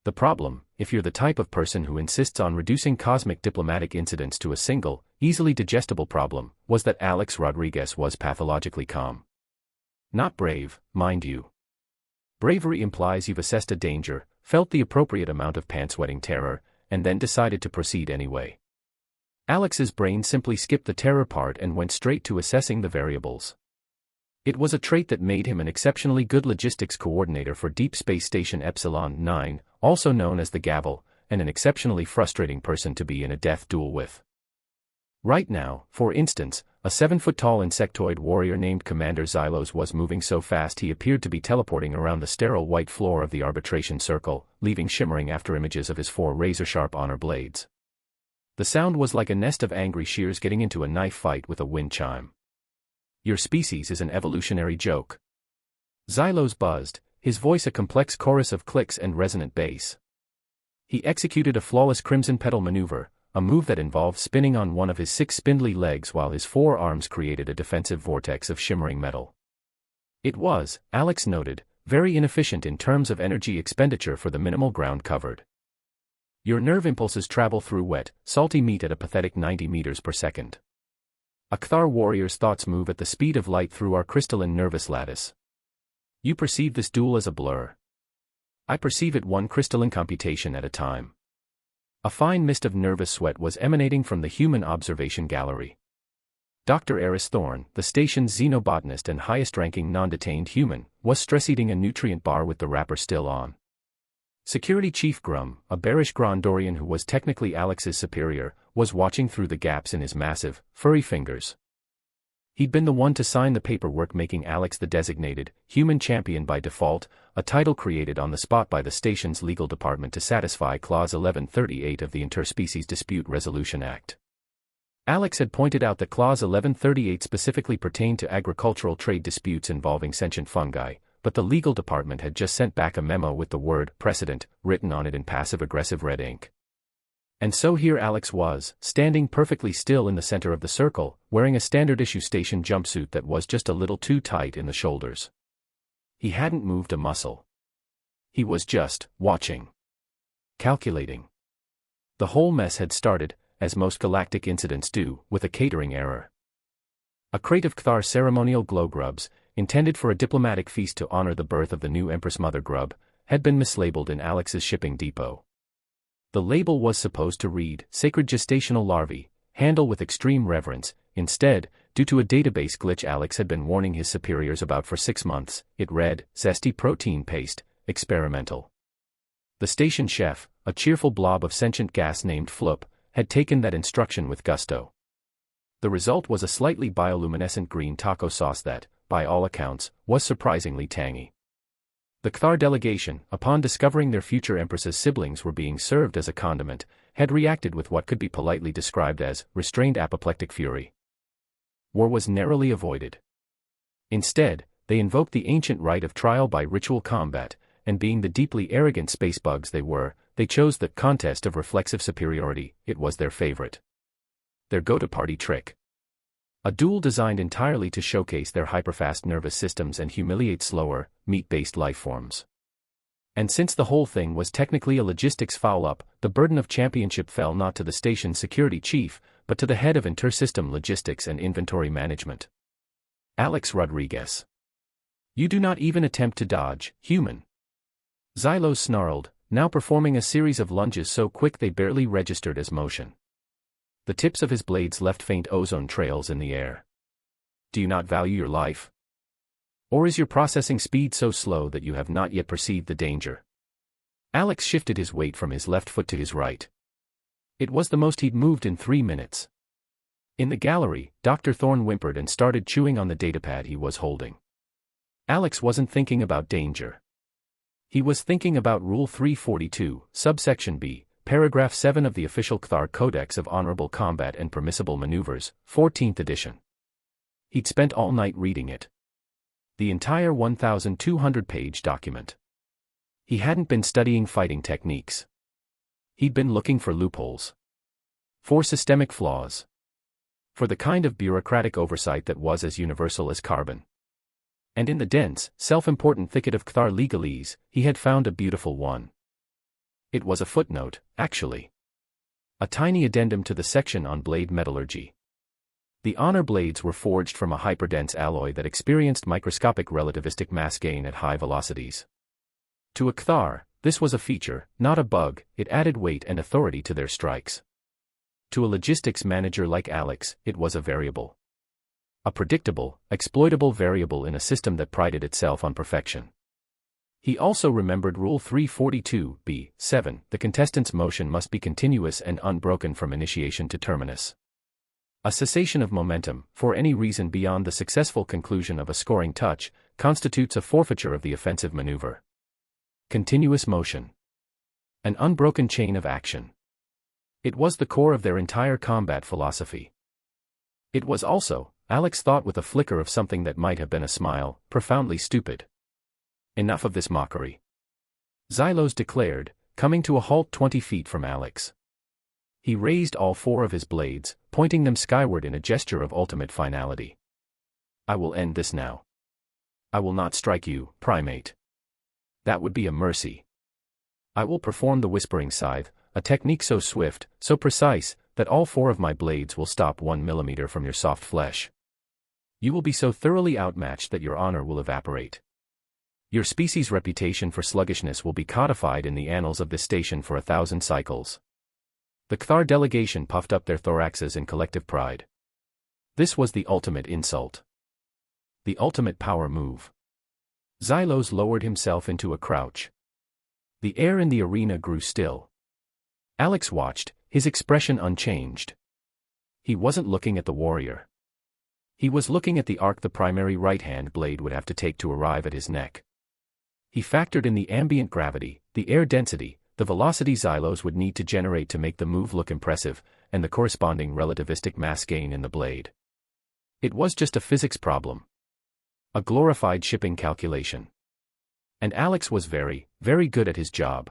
The problem, if you're the type of person who insists on reducing cosmic diplomatic incidents to a single, easily digestible problem, was that Alex Rodriguez was pathologically calm. Not brave, mind you. Bravery implies you've assessed a danger, felt the appropriate amount of pants-wetting terror, and then decided to proceed anyway. Alex's brain simply skipped the terror part and went straight to assessing the variables. It was a trait that made him an exceptionally good logistics coordinator for Deep Space Station Epsilon 9, also known as the Gavel, and an exceptionally frustrating person to be in a death duel with. Right now, for instance, a 7-foot-tall insectoid warrior named Commander Xylos was moving so fast he appeared to be teleporting around the sterile white floor of the arbitration circle, leaving shimmering after images of his 4 razor-sharp honor blades. The sound was like a nest of angry shears getting into a knife fight with a wind chime. Your species is an evolutionary joke. Xylos buzzed, his voice a complex chorus of clicks and resonant bass. He executed a flawless crimson petal maneuver, a move that involved spinning on one of his 6 spindly legs while his 4 arms created a defensive vortex of shimmering metal. It was, Alex noted, very inefficient in terms of energy expenditure for the minimal ground covered. Your nerve impulses travel through wet, salty meat at a pathetic 90 meters per second. A Kthar warrior's thoughts move at the speed of light through our crystalline nervous lattice. You perceive this duel as a blur. I perceive it one crystalline computation at a time. A fine mist of nervous sweat was emanating from the human observation gallery. Dr. Eris Thorne, the station's xenobotanist and highest-ranking non-detained human, was stress-eating a nutrient bar with the wrapper still on. Security Chief Grum, a bearish Grondorian who was technically Alex's superior, was watching through the gaps in his massive, furry fingers. He'd been the one to sign the paperwork making Alex the designated human champion by default, a title created on the spot by the station's legal department to satisfy Clause 1138 of the Interspecies Dispute Resolution Act. Alex had pointed out that Clause 1138 specifically pertained to agricultural trade disputes involving sentient fungi, but the legal department had just sent back a memo with the word precedent written on it in passive-aggressive red ink. And so here Alex was, standing perfectly still in the center of the circle, wearing a standard-issue station jumpsuit that was just a little too tight in the shoulders. He hadn't moved a muscle. He was just watching. Calculating. The whole mess had started, as most galactic incidents do, with a catering error. A crate of Kthar ceremonial glow grubs, intended for a diplomatic feast to honor the birth of the new Empress Mother Grub, had been mislabeled in Alex's shipping depot. The label was supposed to read, Sacred Gestational Larvae, handle with extreme reverence. Instead, due to a database glitch Alex had been warning his superiors about for 6 months, it read, Zesty Protein Paste, Experimental. The station chef, a cheerful blob of sentient gas named Floop, had taken that instruction with gusto. The result was a slightly bioluminescent green taco sauce that, by all accounts, was surprisingly tangy. The Kthar delegation, upon discovering their future empress's siblings were being served as a condiment, had reacted with what could be politely described as restrained apoplectic fury. War was narrowly avoided. Instead, they invoked the ancient right of trial by ritual combat, and being the deeply arrogant space bugs they were, they chose the contest of reflexive superiority. It was their favorite. Their go-to-party trick. A duel designed entirely to showcase their hyperfast nervous systems and humiliate slower, meat-based life forms. And since the whole thing was technically a logistics foul-up, the burden of championship fell not to the station's security chief, but to the head of inter-system logistics and inventory management. Alex Rodriguez. You do not even attempt to dodge, human. Xylos snarled, now performing a series of lunges so quick they barely registered as motion. The tips of his blades left faint ozone trails in the air. Do you not value your life? Or is your processing speed so slow that you have not yet perceived the danger? Alex shifted his weight from his left foot to his right. It was the most he'd moved in 3 minutes. In the gallery, Dr. Thorne whimpered and started chewing on the datapad he was holding. Alex wasn't thinking about danger. He was thinking about Rule 342, subsection B, Paragraph 7 of the official Kthar Codex of Honorable Combat and Permissible Maneuvers, 14th edition. He'd spent all night reading it. The entire 1,200-page document. He hadn't been studying fighting techniques. He'd been looking for loopholes. For systemic flaws. For the kind of bureaucratic oversight that was as universal as carbon. And in the dense, self-important thicket of Kthar legalese, he had found a beautiful one. It was a footnote, actually. A tiny addendum to the section on blade metallurgy. The honor blades were forged from a hyperdense alloy that experienced microscopic relativistic mass gain at high velocities. To a Kthar, this was a feature, not a bug. It added weight and authority to their strikes. To a logistics manager like Alex, it was a variable. A predictable, exploitable variable in a system that prided itself on perfection. He also remembered Rule 342b-7, the contestant's motion must be continuous and unbroken from initiation to terminus. A cessation of momentum, for any reason beyond the successful conclusion of a scoring touch, constitutes a forfeiture of the offensive maneuver. Continuous motion. An unbroken chain of action. It was the core of their entire combat philosophy. It was also, Alex thought with a flicker of something that might have been a smile, profoundly stupid. Enough of this mockery. Xylos declared, coming to a halt 20 feet from Alex. He raised all four of his blades, pointing them skyward in a gesture of ultimate finality. I will end this now. I will not strike you, primate. That would be a mercy. I will perform the whispering scythe, a technique so swift, so precise, that all four of my blades will stop 1 millimeter from your soft flesh. You will be so thoroughly outmatched that your honor will evaporate. Your species' reputation for sluggishness will be codified in the annals of this station for 1,000 cycles. The Kthar delegation puffed up their thoraxes in collective pride. This was the ultimate insult. The ultimate power move. Xylos lowered himself into a crouch. The air in the arena grew still. Alex watched, his expression unchanged. He wasn't looking at the warrior. He was looking at the arc the primary right-hand blade would have to take to arrive at his neck. He factored in the ambient gravity, the air density, the velocity Xylos would need to generate to make the move look impressive, and the corresponding relativistic mass gain in the blade. It was just a physics problem. A glorified shipping calculation. And Alex was very, very good at his job.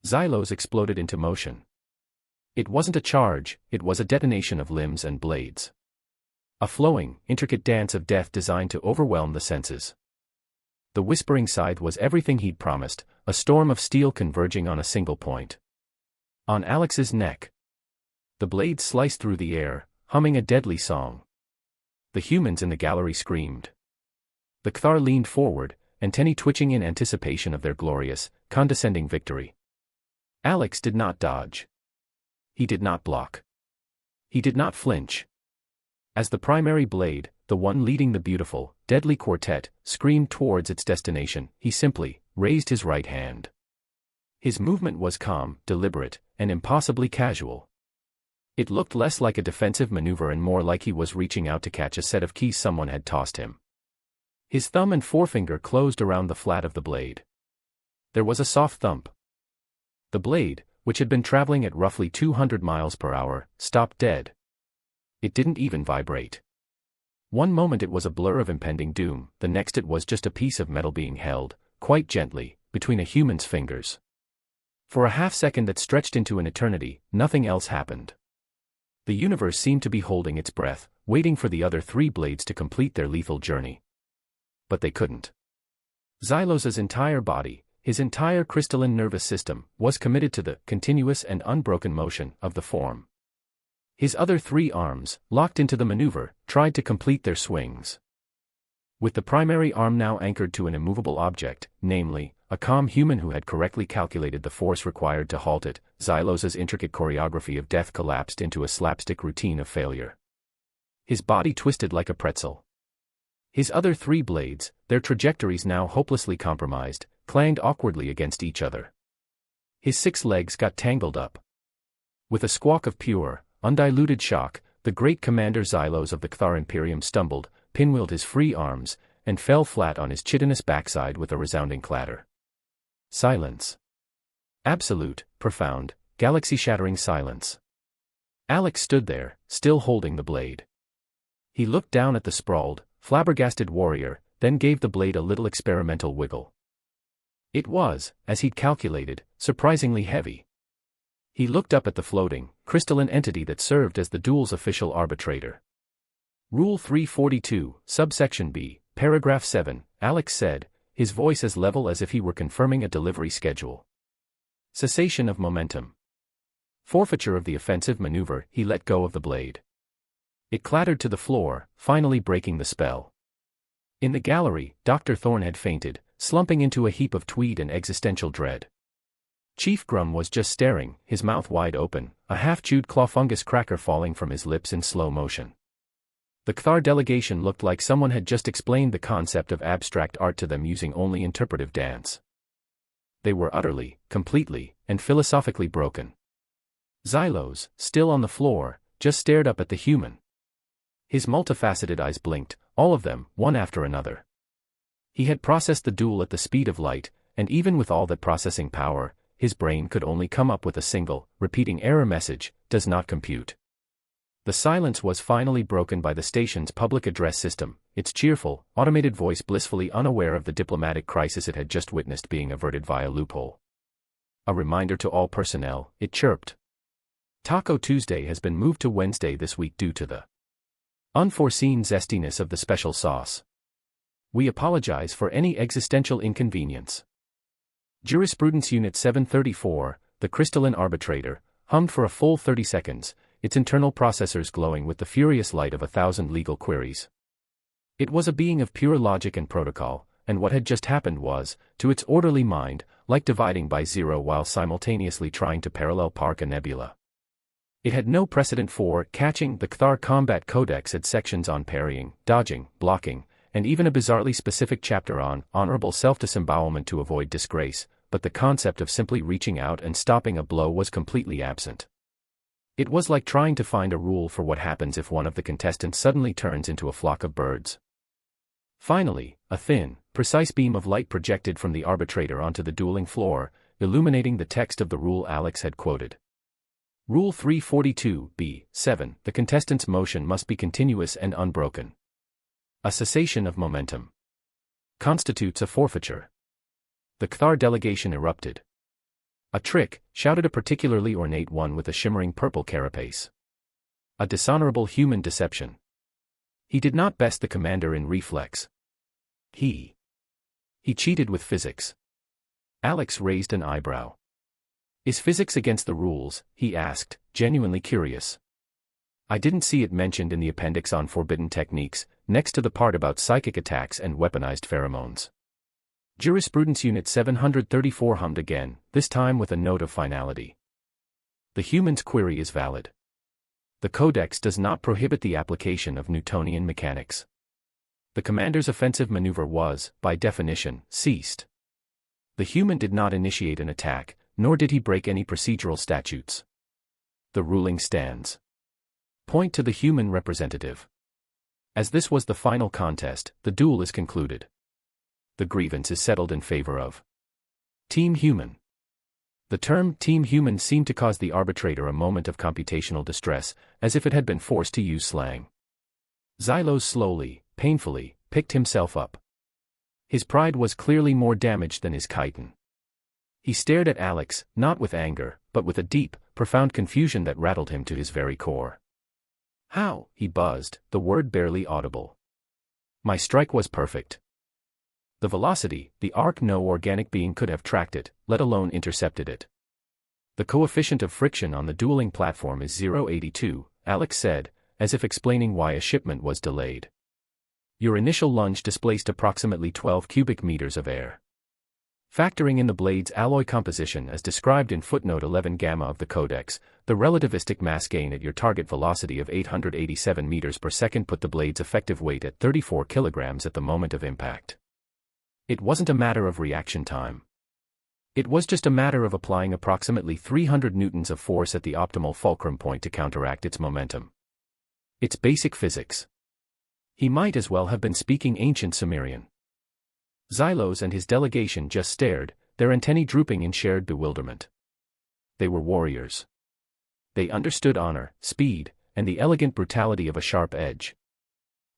Xylos exploded into motion. It wasn't a charge, it was a detonation of limbs and blades. A flowing, intricate dance of death designed to overwhelm the senses. The whispering scythe was everything he'd promised, a storm of steel converging on a single point. On Alex's neck. The blade sliced through the air, humming a deadly song. The humans in the gallery screamed. The Kthar leaned forward, antennae twitching in anticipation of their glorious, condescending victory. Alex did not dodge. He did not block. He did not flinch. As the primary blade, the one leading the beautiful, deadly quartet, screamed towards its destination, he simply raised his right hand. His movement was calm, deliberate, and impossibly casual. It looked less like a defensive maneuver and more like he was reaching out to catch a set of keys someone had tossed him. His thumb and forefinger closed around the flat of the blade. There was a soft thump. The blade, which had been traveling at roughly 200 miles per hour, stopped dead. It didn't even vibrate. One moment it was a blur of impending doom, the next it was just a piece of metal being held, quite gently, between a human's fingers. For a half-second that stretched into an eternity, nothing else happened. The universe seemed to be holding its breath, waiting for the other three blades to complete their lethal journey. But they couldn't. Xylos's entire body, his entire crystalline nervous system, was committed to the continuous and unbroken motion of the form. His other three arms, locked into the maneuver, tried to complete their swings. With the primary arm now anchored to an immovable object, namely, a calm human who had correctly calculated the force required to halt it, Xylos's intricate choreography of death collapsed into a slapstick routine of failure. His body twisted like a pretzel. His other three blades, their trajectories now hopelessly compromised, clanged awkwardly against each other. His 6 legs got tangled up. With a squawk of pure, undiluted shock, the great commander Xylos of the Kthar Imperium stumbled, pinwheeled his free arms, and fell flat on his chitinous backside with a resounding clatter. Silence. Absolute, profound, galaxy-shattering silence. Alex stood there, still holding the blade. He looked down at the sprawled, flabbergasted warrior, then gave the blade a little experimental wiggle. It was, as he'd calculated, surprisingly heavy. He looked up at the floating, crystalline entity that served as the duel's official arbitrator. Rule 342, subsection B, paragraph 7, Alex said, his voice as level as if he were confirming a delivery schedule. Cessation of momentum. Forfeiture of the offensive maneuver, he let go of the blade. It clattered to the floor, finally breaking the spell. In the gallery, Dr. Thorne had fainted, slumping into a heap of tweed and existential dread. Chief Grum was just staring, his mouth wide open, a half-chewed clawfungus cracker falling from his lips in slow motion. The Cthar delegation looked like someone had just explained the concept of abstract art to them using only interpretive dance. They were utterly, completely, and philosophically broken. Xylos, still on the floor, just stared up at the human. His multifaceted eyes blinked, all of them, one after another. He had processed the duel at the speed of light, and even with all that processing power, his brain could only come up with a single, repeating error message, does not compute. The silence was finally broken by the station's public address system, its cheerful, automated voice blissfully unaware of the diplomatic crisis it had just witnessed being averted via loophole. A reminder to all personnel, it chirped. Taco Tuesday has been moved to Wednesday this week due to the unforeseen zestiness of the special sauce. We apologize for any existential inconvenience. Jurisprudence Unit 734, the crystalline arbitrator, hummed for a full 30 seconds, its internal processors glowing with the furious light of 1,000 legal queries. It was a being of pure logic and protocol, and what had just happened was, to its orderly mind, like dividing by zero while simultaneously trying to parallel park a nebula. It had no precedent for catching. The Cthar Combat Codex had sections on parrying, dodging, blocking, and even a bizarrely specific chapter on honorable self-disembowelment to avoid disgrace, but the concept of simply reaching out and stopping a blow was completely absent. It was like trying to find a rule for what happens if one of the contestants suddenly turns into a flock of birds. Finally, a thin, precise beam of light projected from the arbitrator onto the dueling floor, illuminating the text of the rule Alex had quoted. Rule 342b-7, the contestant's motion must be continuous and unbroken. A cessation of momentum constitutes a forfeiture. The Cthar delegation erupted. A trick, shouted a particularly ornate one with a shimmering purple carapace. A dishonorable human deception. He did not best the commander in reflex. He cheated with physics. Alex raised an eyebrow. Is physics against the rules? He asked, genuinely curious. I didn't see it mentioned in the appendix on forbidden techniques, next to the part about psychic attacks and weaponized pheromones. Jurisprudence Unit 734 hummed again, this time with a note of finality. The human's query is valid. The Codex does not prohibit the application of Newtonian mechanics. The commander's offensive maneuver was, by definition, ceased. The human did not initiate an attack, nor did he break any procedural statutes. The ruling stands. Point to the human representative. As this was the final contest, the duel is concluded. The grievance is settled in favor of Team Human. The term Team Human seemed to cause the arbitrator a moment of computational distress, as if it had been forced to use slang. Xylos slowly, painfully, picked himself up. His pride was clearly more damaged than his chitin. He stared at Alex, not with anger, but with a deep, profound confusion that rattled him to his very core. How? He buzzed, the word barely audible. My strike was perfect. The velocity, the arc, no organic being could have tracked it, let alone intercepted it. The coefficient of friction on the dueling platform is 0.82, Alex said, as if explaining why a shipment was delayed. Your initial lunge displaced approximately 12 cubic meters of air. Factoring in the blade's alloy composition as described in footnote 11 gamma of the Codex, the relativistic mass gain at your target velocity of 887 meters per second put the blade's effective weight at 34 kilograms at the moment of impact. It wasn't a matter of reaction time. It was just a matter of applying approximately 300 newtons of force at the optimal fulcrum point to counteract its momentum. It's basic physics. He might as well have been speaking ancient Sumerian. Xylos and his delegation just stared, their antennae drooping in shared bewilderment. They were warriors. They understood honor, speed, and the elegant brutality of a sharp edge.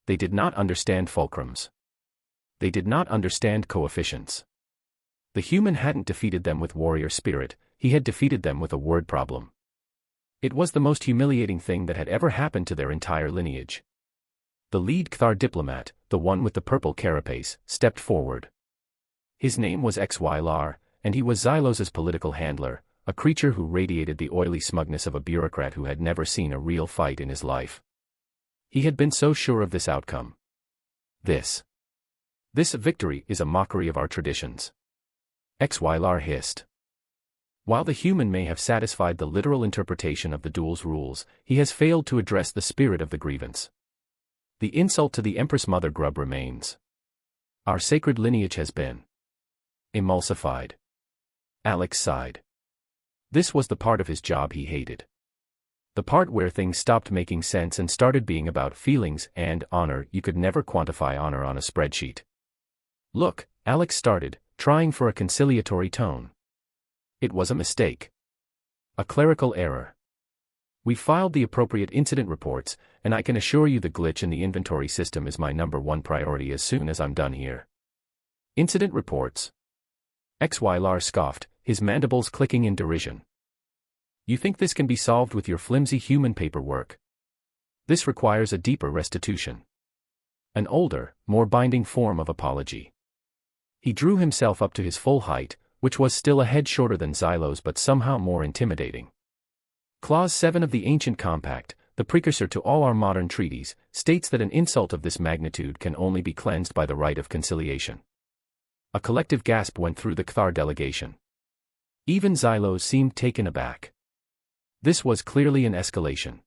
They did not understand fulcrums. They did not understand coefficients. The human hadn't defeated them with warrior spirit, he had defeated them with a word problem. It was the most humiliating thing that had ever happened to their entire lineage. The lead Cthar diplomat, the one with the purple carapace, stepped forward. His name was XY Lar, and he was Xylos's political handler, a creature who radiated the oily smugness of a bureaucrat who had never seen a real fight in his life. He had been so sure of this outcome. This victory is a mockery of our traditions. Xylar hissed. While the human may have satisfied the literal interpretation of the duel's rules, he has failed to address the spirit of the grievance. The insult to the Empress Mother Grub remains. Our sacred lineage has been emulsified. Alex sighed. This was the part of his job he hated. The part where things stopped making sense and started being about feelings and honor. You could never quantify honor on a spreadsheet. Look, Alex started, trying for a conciliatory tone. It was a mistake. A clerical error. We filed the appropriate incident reports, and I can assure you the glitch in the inventory system is my #1 priority as soon as I'm done here. Incident reports? Xylar scoffed, his mandibles clicking in derision. You think this can be solved with your flimsy human paperwork? This requires a deeper restitution. An older, more binding form of apology. He drew himself up to his full height, which was still a head shorter than Xylo's but somehow more intimidating. Clause 7 of the Ancient Compact, the precursor to all our modern treaties, states that an insult of this magnitude can only be cleansed by the rite of conciliation. A collective gasp went through the Cthar delegation. Even Xylo seemed taken aback. This was clearly an escalation.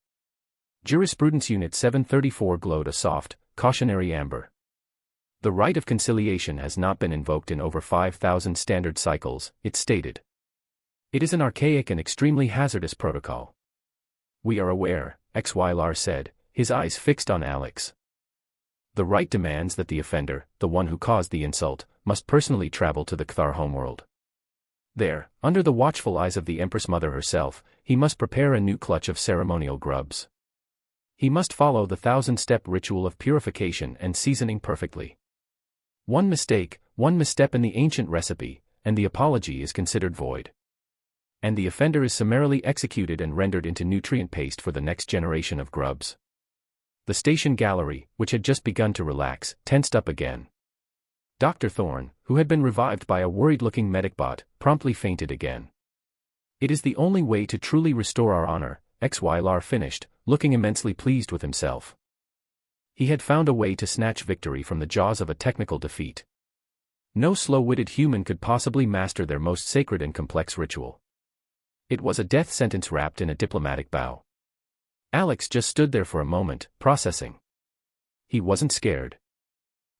Jurisprudence Unit 734 glowed a soft, cautionary amber. The rite of conciliation has not been invoked in over 5,000 standard cycles, it stated. It is an archaic and extremely hazardous protocol. We are aware, Xylar said, his eyes fixed on Alex. The rite demands that the offender, the one who caused the insult, must personally travel to the Cthar homeworld. There, under the watchful eyes of the Empress Mother herself, he must prepare a new clutch of ceremonial grubs. He must follow the 1,000-step ritual of purification and seasoning perfectly. One mistake, one misstep in the ancient recipe, and the apology is considered void. And the offender is summarily executed and rendered into nutrient paste for the next generation of grubs. The station gallery, which had just begun to relax, tensed up again. Dr. Thorne, who had been revived by a worried-looking medicbot, promptly fainted again. It is the only way to truly restore our honor, Xylar finished, looking immensely pleased with himself. He had found a way to snatch victory from the jaws of a technical defeat. No slow-witted human could possibly master their most sacred and complex ritual. It was a death sentence wrapped in a diplomatic bow. Alex just stood there for a moment, processing. He wasn't scared.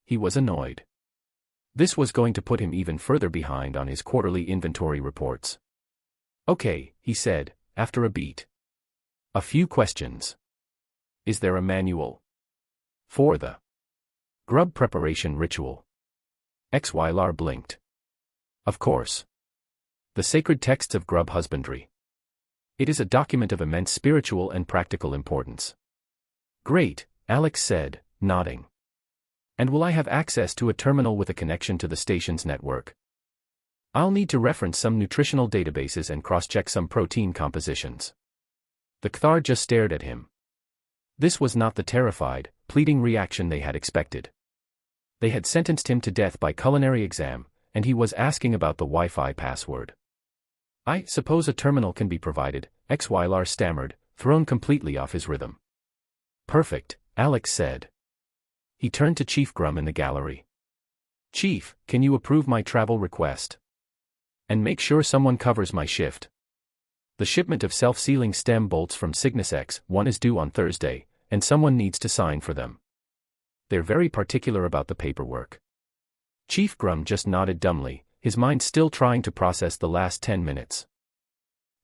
He was annoyed. This was going to put him even further behind on his quarterly inventory reports. Okay, he said, after a beat. A few questions. Is there a manual for the grub preparation ritual? Xylar blinked. Of course. The sacred texts of grub husbandry. It is a document of immense spiritual and practical importance. Great, Alex said, nodding. And will I have access to a terminal with a connection to the station's network? I'll need to reference some nutritional databases and cross-check some protein compositions. The Cthar just stared at him. This was not the terrified, pleading reaction they had expected. They had sentenced him to death by culinary exam, and he was asking about the Wi-Fi password. I suppose a terminal can be provided, Xylar stammered, thrown completely off his rhythm. Perfect, Alex said. He turned to Chief Grum in the gallery. Chief, can you approve my travel request? And make sure someone covers my shift. The shipment of self-sealing stem bolts from Cygnus X1 is due on Thursday, and someone needs to sign for them. They're very particular about the paperwork. Chief Grum just nodded dumbly, his mind still trying to process the last 10 minutes.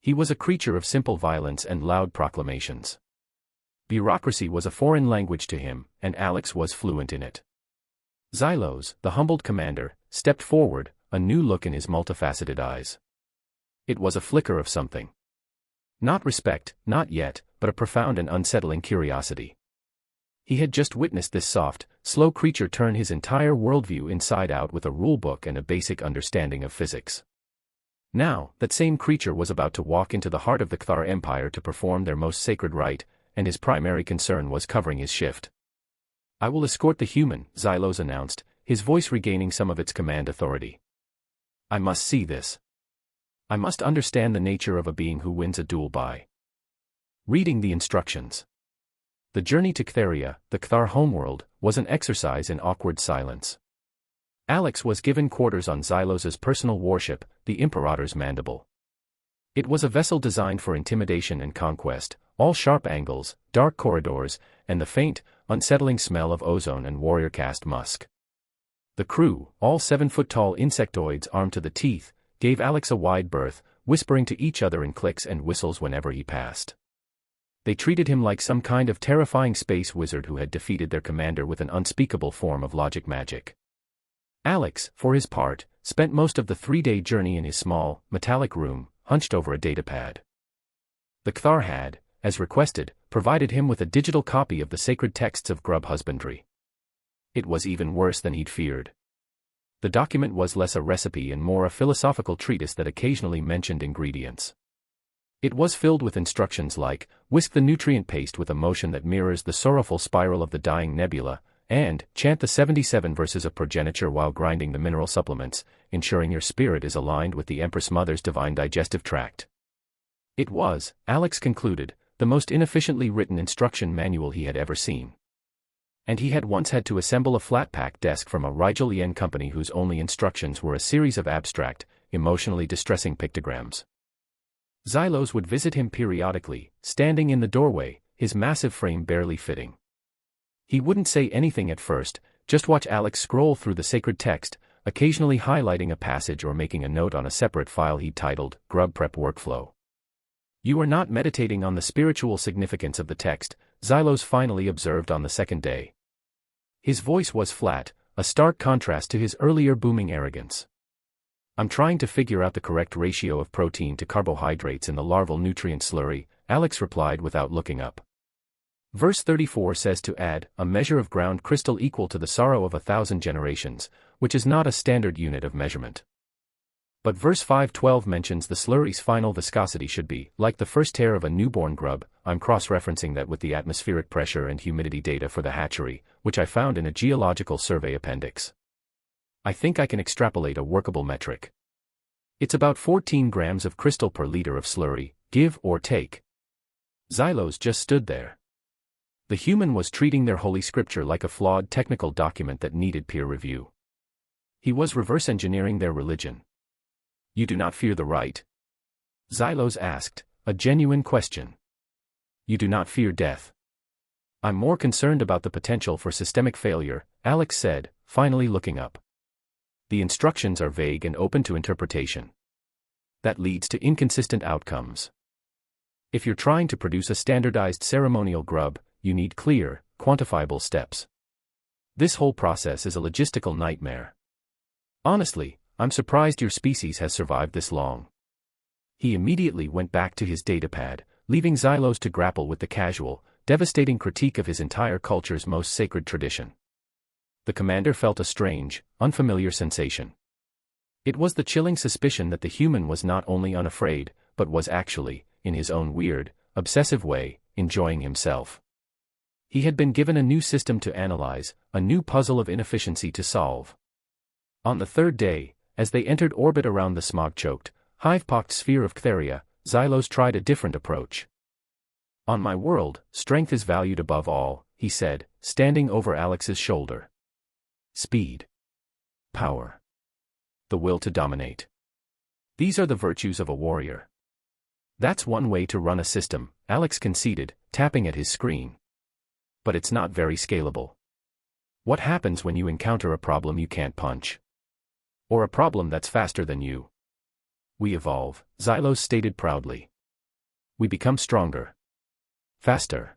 He was a creature of simple violence and loud proclamations. Bureaucracy was a foreign language to him, and Alex was fluent in it. Xylos, the humbled commander, stepped forward, a new look in his multifaceted eyes. It was a flicker of something. Not respect, not yet, but a profound and unsettling curiosity. He had just witnessed this soft, slow creature turn his entire worldview inside out with a rulebook and a basic understanding of physics. Now, that same creature was about to walk into the heart of the Cthar Empire to perform their most sacred rite, and his primary concern was covering his shift. I will escort the human, Xylos announced, his voice regaining some of its command authority. I must see this. I must understand the nature of a being who wins a duel by reading the instructions. The journey to Ctheria, the Cthar homeworld, was an exercise in awkward silence. Alex was given quarters on Xylos's personal warship, the Imperator's Mandible. It was a vessel designed for intimidation and conquest, all sharp angles, dark corridors, and the faint, unsettling smell of ozone and warrior-caste musk. The crew, all 7-foot-tall insectoids armed to the teeth, gave Alex a wide berth, whispering to each other in clicks and whistles whenever he passed. They treated him like some kind of terrifying space wizard who had defeated their commander with an unspeakable form of logic magic. Alex, for his part, spent most of the 3-day journey in his small, metallic room, hunched over a datapad. The Cthar had, as requested, provided him with a digital copy of the sacred texts of grub husbandry. It was even worse than he'd feared. The document was less a recipe and more a philosophical treatise that occasionally mentioned ingredients. It was filled with instructions like, whisk the nutrient paste with a motion that mirrors the sorrowful spiral of the dying nebula, and chant the 77 verses of progeniture while grinding the mineral supplements, ensuring your spirit is aligned with the Empress Mother's divine digestive tract. It was, Alex concluded, the most inefficiently written instruction manual he had ever seen. And he had once had to assemble a flat-pack desk from a Rigel Yen company whose only instructions were a series of abstract, emotionally distressing pictograms. Xylos would visit him periodically, standing in the doorway, his massive frame barely fitting. He wouldn't say anything at first, just watch Alex scroll through the sacred text, occasionally highlighting a passage or making a note on a separate file he titled, Grub Prep Workflow. You are not meditating on the spiritual significance of the text, Xylos finally observed on the second day. His voice was flat, a stark contrast to his earlier booming arrogance. I'm trying to figure out the correct ratio of protein to carbohydrates in the larval nutrient slurry, Alex replied without looking up. Verse 34 says to add, a measure of ground crystal equal to the sorrow of 1,000 generations, which is not a standard unit of measurement. But verse 5:12 mentions the slurry's final viscosity should be, like the first tear of a newborn grub. I'm cross-referencing that with the atmospheric pressure and humidity data for the hatchery, which I found in a geological survey appendix. I think I can extrapolate a workable metric. It's about 14 grams of crystal per liter of slurry, give or take. Xylos just stood there. The human was treating their holy scripture like a flawed technical document that needed peer review. He was reverse engineering their religion. You do not fear the right? Xylos asked, a genuine question. You do not fear death? I'm more concerned about the potential for systemic failure, Alex said, finally looking up. The instructions are vague and open to interpretation. That leads to inconsistent outcomes. If you're trying to produce a standardized ceremonial grub, you need clear, quantifiable steps. This whole process is a logistical nightmare. Honestly, I'm surprised your species has survived this long. He immediately went back to his datapad, leaving Xylos to grapple with the casual, devastating critique of his entire culture's most sacred tradition. The commander felt a strange, unfamiliar sensation. It was the chilling suspicion that the human was not only unafraid, but was actually, in his own weird, obsessive way, enjoying himself. He had been given a new system to analyze, a new puzzle of inefficiency to solve. On the third day, as they entered orbit around the smog-choked, hive-pocked sphere of Ctheria, Xylos tried a different approach. On my world, strength is valued above all, he said, standing over Alex's shoulder. Speed. Power. The will to dominate. These are the virtues of a warrior. That's one way to run a system, Alex conceded, tapping at his screen. But it's not very scalable. What happens when you encounter a problem you can't punch? Or a problem that's faster than you? We evolve, Xylos stated proudly. We become stronger. Faster.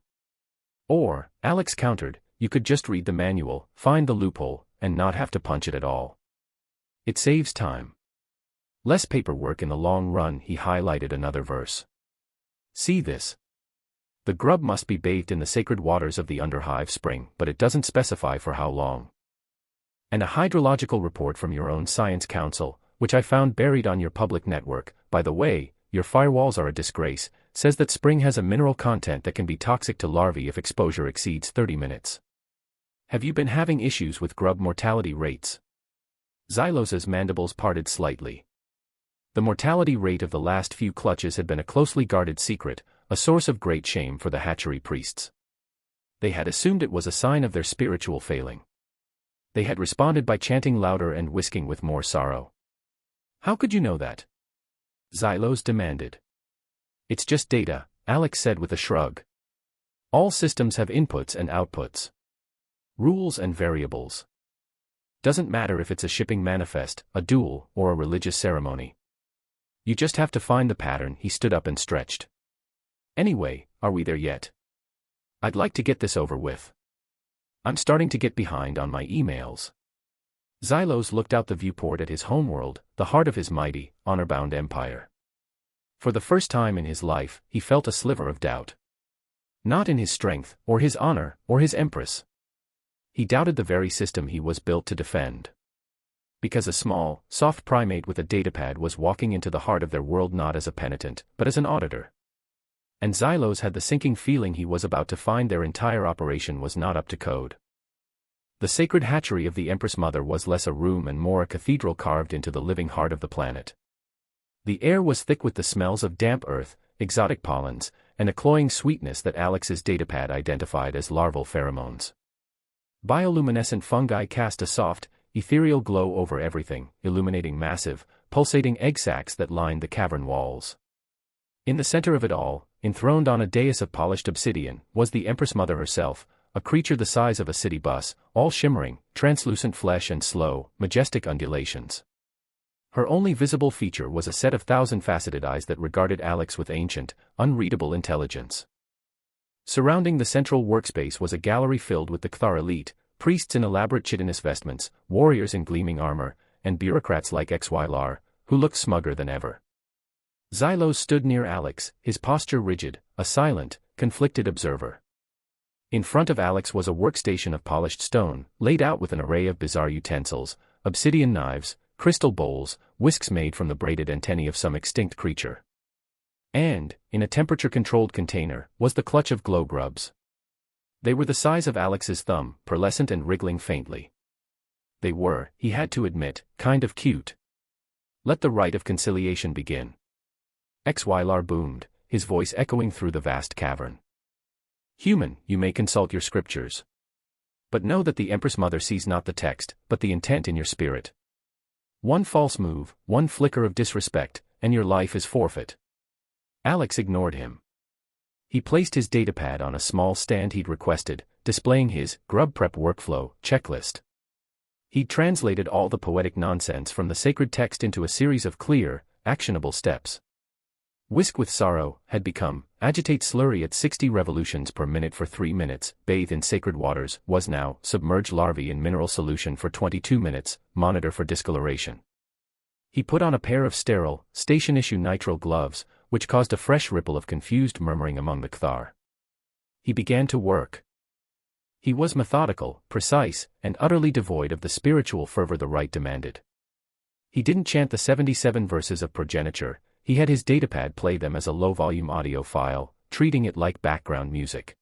Or, Alex countered, you could just read the manual, find the loophole, and not have to punch it at all. It saves time. Less paperwork in the long run, he highlighted another verse. See this. The grub must be bathed in the sacred waters of the underhive spring, but it doesn't specify for how long. And a hydrological report from your own science council, which I found buried on your public network, by the way, your firewalls are a disgrace, says that spring has a mineral content that can be toxic to larvae if exposure exceeds 30 minutes. Have you been having issues with grub mortality rates? Xylos's mandibles parted slightly. The mortality rate of the last few clutches had been a closely guarded secret, a source of great shame for the hatchery priests. They had assumed it was a sign of their spiritual failing. They had responded by chanting louder and whisking with more sorrow. "How could you know that?" Xylos demanded. "It's just data," Alex said with a shrug. "All systems have inputs and outputs. Rules and variables. Doesn't matter if it's a shipping manifest, a duel, or a religious ceremony. You just have to find the pattern." He stood up and stretched. "Anyway, are we there yet? I'd like to get this over with. I'm starting to get behind on my emails." Xylos looked out the viewport at his homeworld, the heart of his mighty, honor-bound empire. For the first time in his life, he felt a sliver of doubt. Not in his strength, or his honor, or his empress. He doubted the very system he was built to defend. Because a small, soft primate with a datapad was walking into the heart of their world not as a penitent, but as an auditor. And Xylos had the sinking feeling he was about to find their entire operation was not up to code. The sacred hatchery of the Empress Mother was less a room and more a cathedral carved into the living heart of the planet. The air was thick with the smells of damp earth, exotic pollens, and a cloying sweetness that Alex's datapad identified as larval pheromones. Bioluminescent fungi cast a soft, ethereal glow over everything, illuminating massive, pulsating egg sacs that lined the cavern walls. In the center of it all, enthroned on a dais of polished obsidian, was the Empress Mother herself, a creature the size of a city bus, all shimmering, translucent flesh and slow, majestic undulations. Her only visible feature was a set of thousand-faceted eyes that regarded Alex with ancient, unreadable intelligence. Surrounding the central workspace was a gallery filled with the Cthar elite, priests in elaborate chitinous vestments, warriors in gleaming armor, and bureaucrats like Xylar, who looked smugger than ever. Xylos stood near Alex, his posture rigid, a silent, conflicted observer. In front of Alex was a workstation of polished stone, laid out with an array of bizarre utensils, obsidian knives, crystal bowls, whisks made from the braided antennae of some extinct creature. And, in a temperature-controlled container, was the clutch of glow grubs. They were the size of Alex's thumb, pearlescent and wriggling faintly. They were, he had to admit, kind of cute. Let the rite of conciliation begin. Xylar boomed, his voice echoing through the vast cavern. "Human, you may consult your scriptures. But know that the Empress Mother sees not the text, but the intent in your spirit. One false move, one flicker of disrespect, and your life is forfeit." Alex ignored him. He placed his datapad on a small stand he'd requested, displaying his grub prep workflow checklist. He'd translated all the poetic nonsense from the sacred text into a series of clear, actionable steps. Whisk with sorrow had become, agitate slurry at 60 revolutions per minute for 3 minutes, bathe in sacred waters, was now, submerge larvae in mineral solution for 22 minutes, monitor for discoloration. He put on a pair of sterile, station-issue nitrile gloves, which caused a fresh ripple of confused murmuring among the Cthar. He began to work. He was methodical, precise, and utterly devoid of the spiritual fervor the rite demanded. He didn't chant the 77 verses of progeniture, he had his datapad play them as a low-volume audio file, treating it like background music.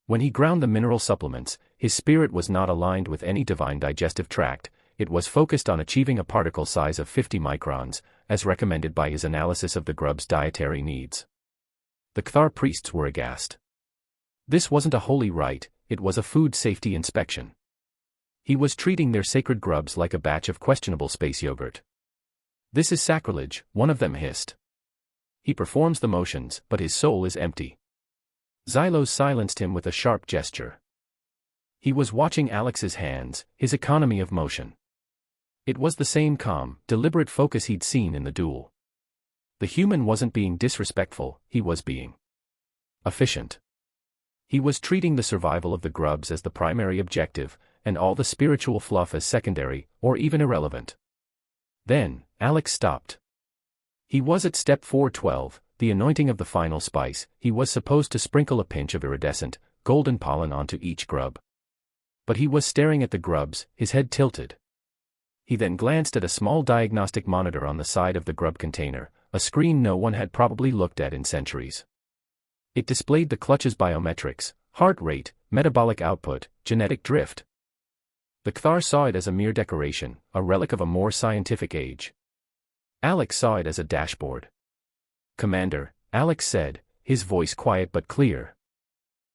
When he ground the mineral supplements, his spirit was not aligned with any divine digestive tract, it was focused on achieving a particle size of 50 microns, as recommended by his analysis of the grub's dietary needs. The Cthar priests were aghast. This wasn't a holy rite, it was a food safety inspection. He was treating their sacred grubs like a batch of questionable space yogurt. "This is sacrilege," one of them hissed. "He performs the motions, but his soul is empty." Xylos silenced him with a sharp gesture. He was watching Alex's hands, his economy of motion. It was the same calm, deliberate focus he'd seen in the duel. The human wasn't being disrespectful, he was being efficient. He was treating the survival of the grubs as the primary objective, and all the spiritual fluff as secondary, or even irrelevant. Then, Alex stopped. He was at step 412, the anointing of the final spice. He was supposed to sprinkle a pinch of iridescent, golden pollen onto each grub. But he was staring at the grubs, his head tilted. He then glanced at a small diagnostic monitor on the side of the grub container, a screen no one had probably looked at in centuries. It displayed the clutch's biometrics, heart rate, metabolic output, genetic drift. The Cthar saw it as a mere decoration, a relic of a more scientific age. Alex saw it as a dashboard. "Commander," Alex said, his voice quiet but clear.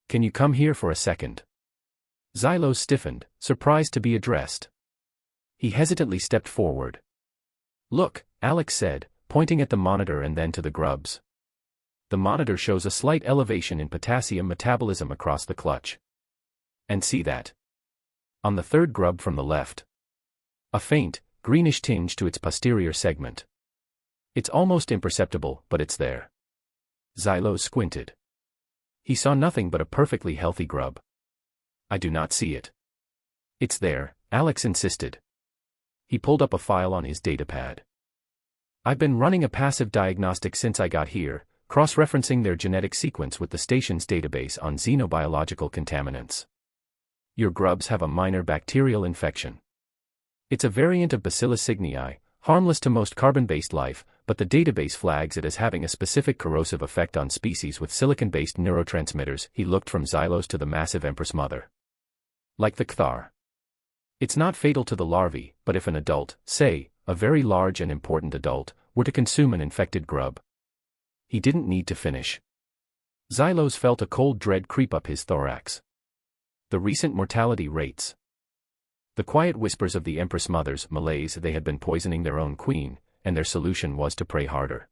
"Can you come here for a second?" Xylos stiffened, surprised to be addressed. He hesitantly stepped forward. "Look," Alex said, pointing at the monitor and then to the grubs. The monitor shows a slight elevation in potassium metabolism across the clutch. "And see that? On the third grub from the left. A faint, greenish tinge to its posterior segment. It's almost imperceptible, but it's there." Xylos squinted. He saw nothing but a perfectly healthy grub. "I do not see it." "It's there," Alex insisted. He pulled up a file on his datapad. "I've been running a passive diagnostic since I got here, cross-referencing their genetic sequence with the station's database on xenobiological contaminants. Your grubs have a minor bacterial infection. It's a variant of Bacillus cygnii, harmless to most carbon-based life, but the database flags it as having a specific corrosive effect on species with silicon-based neurotransmitters." He looked from Xylos to the massive Empress mother. "Like the Cthar. It's not fatal to the larvae, but if an adult, say, a very large and important adult, were to consume an infected grub." He didn't need to finish. Xylos felt a cold dread creep up his thorax. The recent mortality rates. The quiet whispers of the Empress mother's malaise. They had been poisoning their own queen, and their solution was to pray harder.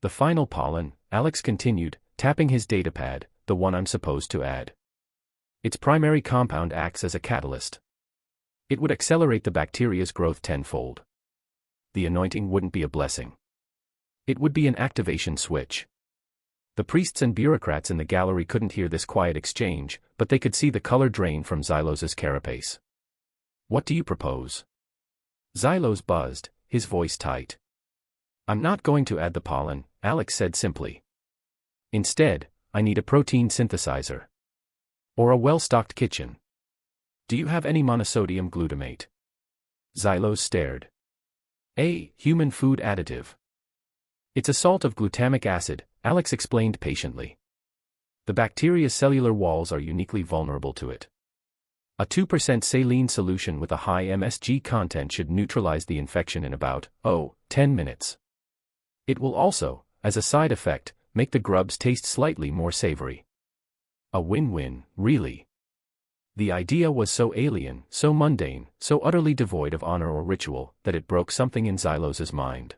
"The final pollen," Alex continued, tapping his datapad, "the one I'm supposed to add. Its primary compound acts as a catalyst. It would accelerate the bacteria's growth tenfold. The anointing wouldn't be a blessing. It would be an activation switch." The priests and bureaucrats in the gallery couldn't hear this quiet exchange, but they could see the color drain from Xylos's carapace. "What do you propose?" Xylos buzzed, his voice tight. "I'm not going to add the pollen," Alex said simply. "Instead, I need a protein synthesizer. Or a well-stocked kitchen. Do you have any monosodium glutamate?" Xylos stared. "A human food additive. It's a salt of glutamic acid," Alex explained patiently. "The bacteria's cellular walls are uniquely vulnerable to it. A 2% saline solution with a high MSG content should neutralize the infection in about, 10 minutes. It will also, as a side effect, make the grubs taste slightly more savory. A win-win, really." The idea was so alien, so mundane, so utterly devoid of honor or ritual, that it broke something in Xylos's mind.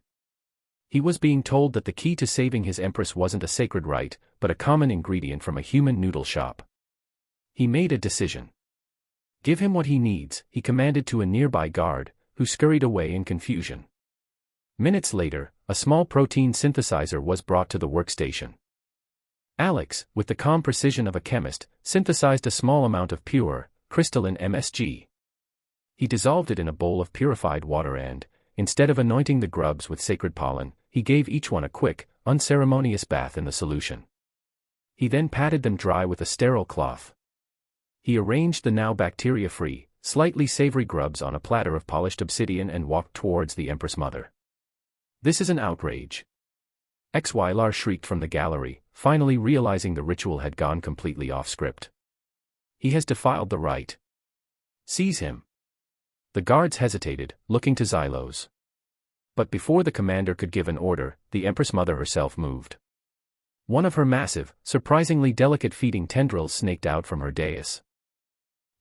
He was being told that the key to saving his empress wasn't a sacred rite, but a common ingredient from a human noodle shop. He made a decision. "Give him what he needs," he commanded to a nearby guard, who scurried away in confusion. Minutes later, a small protein synthesizer was brought to the workstation. Alex, with the calm precision of a chemist, synthesized a small amount of pure, crystalline MSG. He dissolved it in a bowl of purified water and, instead of anointing the grubs with sacred pollen, he gave each one a quick, unceremonious bath in the solution. He then patted them dry with a sterile cloth. He arranged the now bacteria-free, slightly savory grubs on a platter of polished obsidian and walked towards the Empress Mother. "This is an outrage!" Xylar shrieked from the gallery, finally realizing the ritual had gone completely off script. "He has defiled the rite. Seize him!" The guards hesitated, looking to Xylos. But before the commander could give an order, the Empress Mother herself moved. One of her massive, surprisingly delicate feeding tendrils snaked out from her dais.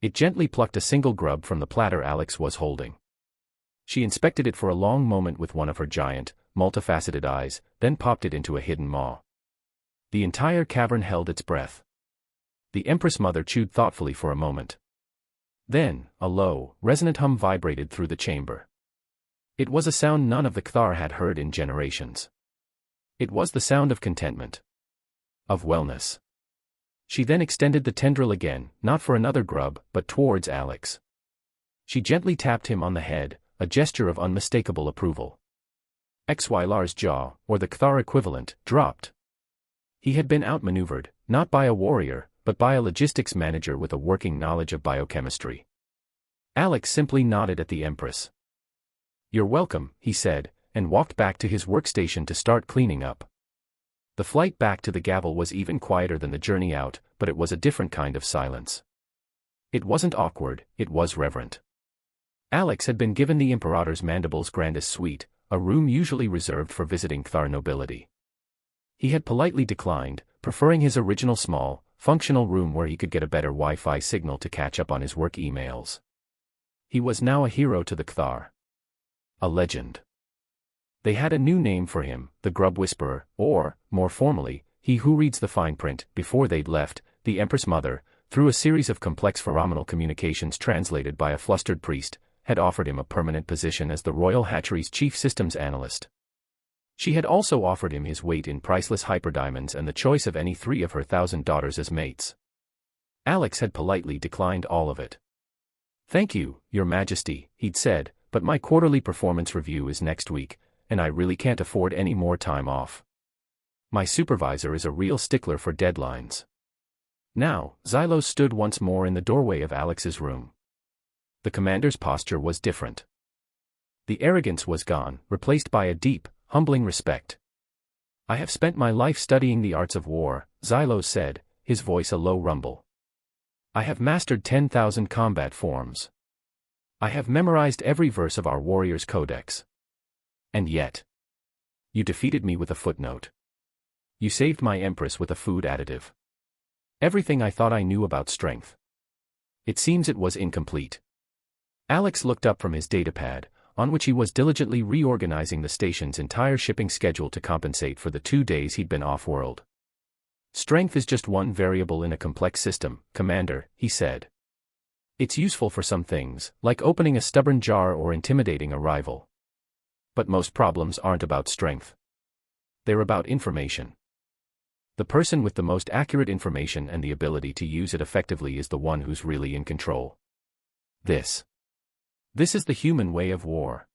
It gently plucked a single grub from the platter Alex was holding. She inspected it for a long moment with one of her giant, multifaceted eyes, then popped it into a hidden maw. The entire cavern held its breath. The Empress Mother chewed thoughtfully for a moment. Then, a low, resonant hum vibrated through the chamber. It was a sound none of the Cthar had heard in generations. It was the sound of contentment. Of wellness. She then extended the tendril again, not for another grub, but towards Alex. She gently tapped him on the head, a gesture of unmistakable approval. Xylar's jaw, or the Cthar equivalent, dropped. He had been outmaneuvered, not by a warrior, but by a logistics manager with a working knowledge of biochemistry. Alex simply nodded at the Empress. "You're welcome," he said, and walked back to his workstation to start cleaning up. The flight back to the Gavel was even quieter than the journey out, but it was a different kind of silence. It wasn't awkward, it was reverent. Alex had been given the Imperator's mandible's grandest suite, a room usually reserved for visiting Kthar nobility. He had politely declined, preferring his original small, functional room where he could get a better Wi-Fi signal to catch up on his work emails. He was now a hero to the Kthar. A legend. They had a new name for him, the Grub Whisperer, or, more formally, he who reads the fine print. Before they'd left, the Empress Mother, through a series of complex phenomenal communications translated by a flustered priest, had offered him a permanent position as the Royal Hatchery's chief systems analyst. She had also offered him his weight in priceless hyperdiamonds and the choice of any 3 of her 1,000 daughters as mates. Alex had politely declined all of it. "Thank you, Your Majesty," he'd said, "but my quarterly performance review is next week, and I really can't afford any more time off. My supervisor is a real stickler for deadlines." Now, Xylos stood once more in the doorway of Alex's room. The commander's posture was different. The arrogance was gone, replaced by a deep, humbling respect. "I have spent my life studying the arts of war," Xylos said, his voice a low rumble. "I have mastered 10,000 combat forms. I have memorized every verse of our warrior's codex. And yet, you defeated me with a footnote. You saved my empress with a food additive. Everything I thought I knew about strength. It seems it was incomplete." Alex looked up from his datapad, on which he was diligently reorganizing the station's entire shipping schedule to compensate for the 2 days he'd been off-world. "Strength is just one variable in a complex system, Commander," he said. "It's useful for some things, like opening a stubborn jar or intimidating a rival. But most problems aren't about strength. They're about information. The person with the most accurate information and the ability to use it effectively is the one who's really in control. This is the human way of war."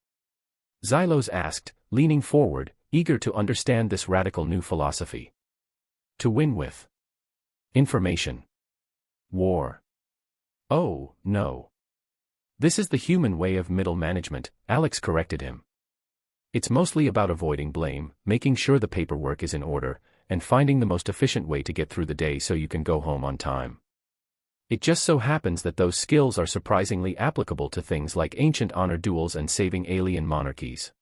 Xylos asked, leaning forward, eager to understand this radical new philosophy. "To win with information. War. Oh, no. This is the human way of middle management," Alex corrected him. "It's mostly about avoiding blame, making sure the paperwork is in order, and finding the most efficient way to get through the day so you can go home on time. It just so happens that those skills are surprisingly applicable to things like ancient honor duels and saving alien monarchies."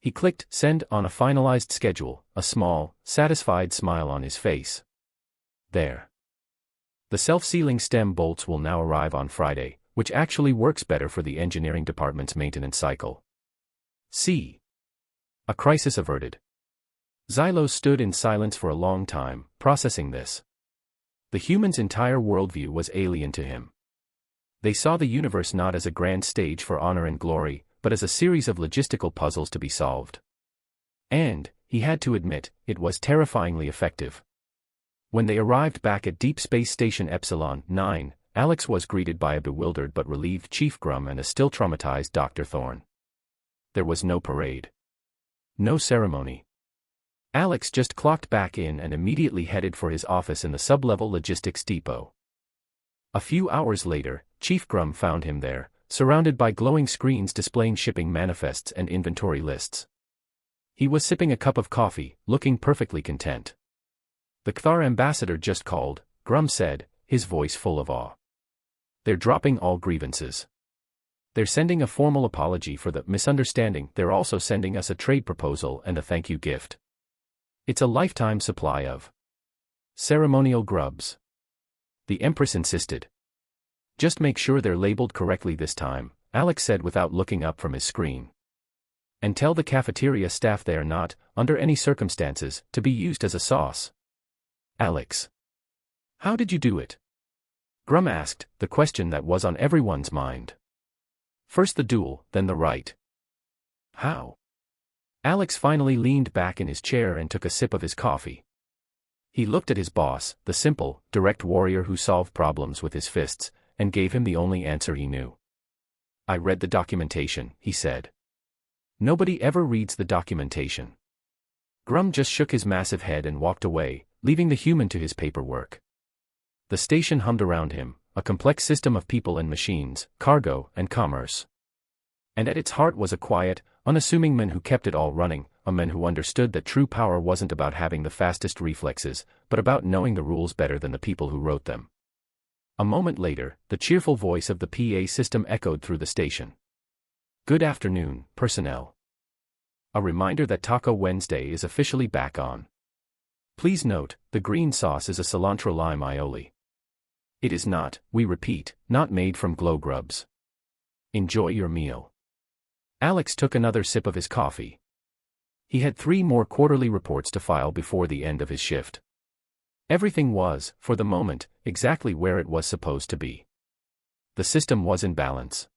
He clicked send on a finalized schedule, a small, satisfied smile on his face. "There. The self-sealing stem bolts will now arrive on Friday, which actually works better for the engineering department's maintenance cycle. See. A crisis averted." Xylos stood in silence for a long time, processing this. The human's entire worldview was alien to him. They saw the universe not as a grand stage for honor and glory, but as a series of logistical puzzles to be solved. And, he had to admit, it was terrifyingly effective. When they arrived back at Deep Space Station Epsilon 9, Alex was greeted by a bewildered but relieved Chief Grum and a still traumatized Dr. Thorne. There was no parade. No ceremony. Alex just clocked back in and immediately headed for his office in the sub-level logistics depot. A few hours later, Chief Grum found him there, surrounded by glowing screens displaying shipping manifests and inventory lists. He was sipping a cup of coffee, looking perfectly content. "The Kthar ambassador just called," Grum said, his voice full of awe. "They're dropping all grievances. They're sending a formal apology for the misunderstanding. They're also sending us a trade proposal and a thank you gift. It's a lifetime supply of ceremonial grubs." The Empress insisted. "Just make sure they're labeled correctly this time," Alex said without looking up from his screen. "And tell the cafeteria staff they are not, under any circumstances, to be used as a sauce." "Alex. How did you do it?" Grum asked, the question that was on everyone's mind. "First the duel, then the right." "How?" Alex finally leaned back in his chair and took a sip of his coffee. He looked at his boss, the simple, direct warrior who solved problems with his fists, and gave him the only answer he knew. "I read the documentation," he said. "Nobody ever reads the documentation." Grum just shook his massive head and walked away, leaving the human to his paperwork. The station hummed around him, a complex system of people and machines, cargo and commerce. And at its heart was a quiet, unassuming man who kept it all running, a man who understood that true power wasn't about having the fastest reflexes, but about knowing the rules better than the people who wrote them. A moment later, the cheerful voice of the PA system echoed through the station. "Good afternoon, personnel. A reminder that Taco Wednesday is officially back on. Please note, the green sauce is a cilantro lime aioli. It is not, we repeat, not made from glow grubs. Enjoy your meal. Alex took another sip of his coffee. He had 3 more quarterly reports to file before the end of his shift. Everything was, for the moment, exactly where it was supposed to be. The system was in balance.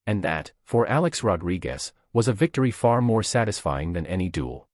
And that, for Alex Rodriguez, was a victory far more satisfying than any duel.